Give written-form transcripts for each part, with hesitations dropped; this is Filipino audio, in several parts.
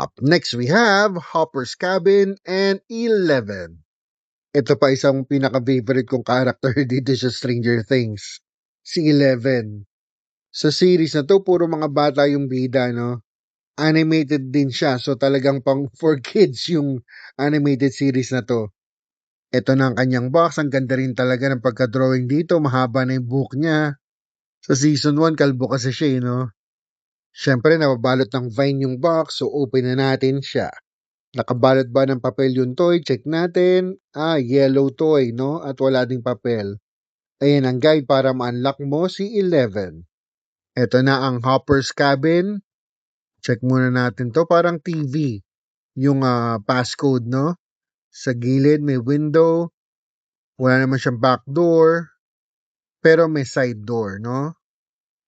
Up next, we have Hopper's Cabin and 11. Ito pa isang pinaka-favorite kong character dito sa Stranger Things. Si 11. Sa series na to, puro mga bata yung bida, no? Animated din siya, so talagang pang for kids yung animated series na to. Ito na ang kanyang box, ang ganda rin talaga ng pagka-drawing dito, mahaba na yung book niya. Sa season 1, kalbo kasi siya, no? Siyempre, nababalot ng vine yung box, so open na natin siya. Nakabalot ba ng papel yung toy? Check natin. Yellow toy, no? At wala ding papel. Ayan ang guide para ma-unlock mo si 11. Ito na ang Hopper's Cabin. Check muna natin to. Parang TV. Yung passcode, no? Sa gilid may window. Wala naman siyang back door. Pero may side door, no?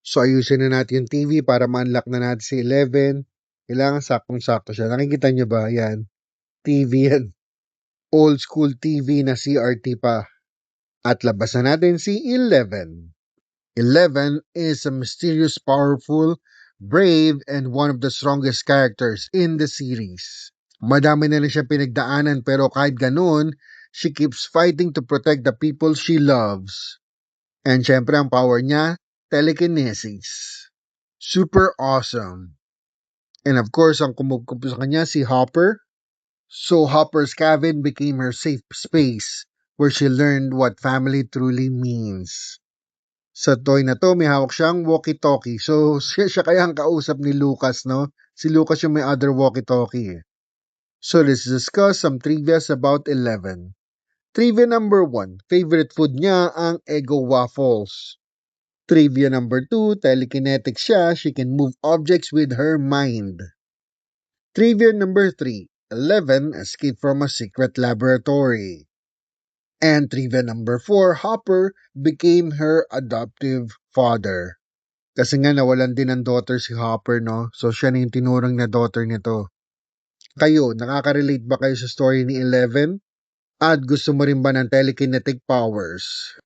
So ayusin na natin yung TV para ma-unlock na natin si 11. Kailangan saktong-sakto siya. Nakikita nyo ba? Yan. TV yan. Old school TV na CRT pa. At labasan natin si 11. 11 is a mysterious, powerful, brave, and one of the strongest characters in the series. Madami na rin siya pinagdaanan pero kahit ganun, she keeps fighting to protect the people she loves. And syempre ang power niya, telekinesis. Super awesome. And of course, ang kumukupo sa kanya si Hopper. So Hopper's cabin became her safe space where she learned what family truly means. Sa toy na to, may hawak siyang walkie-talkie. So siya kaya ang kausap ni Lucas, no? Si Lucas yung may other walkie-talkie. So let's discuss some trivias about 11. Trivia number 1, favorite food niya ang Eggo waffles. Trivia number 2, telekinetic siya, she can move objects with her mind. Trivia number 3, 11 escaped from a secret laboratory. And trivia number 4, Hopper became her adoptive father. Kasi nga nawalan din ng daughter si Hopper, no? So siya na yung tinurang na daughter nito. Kayo, nakaka-relate ba kayo sa story ni 11? At gusto mo rin ba ng telekinetic powers?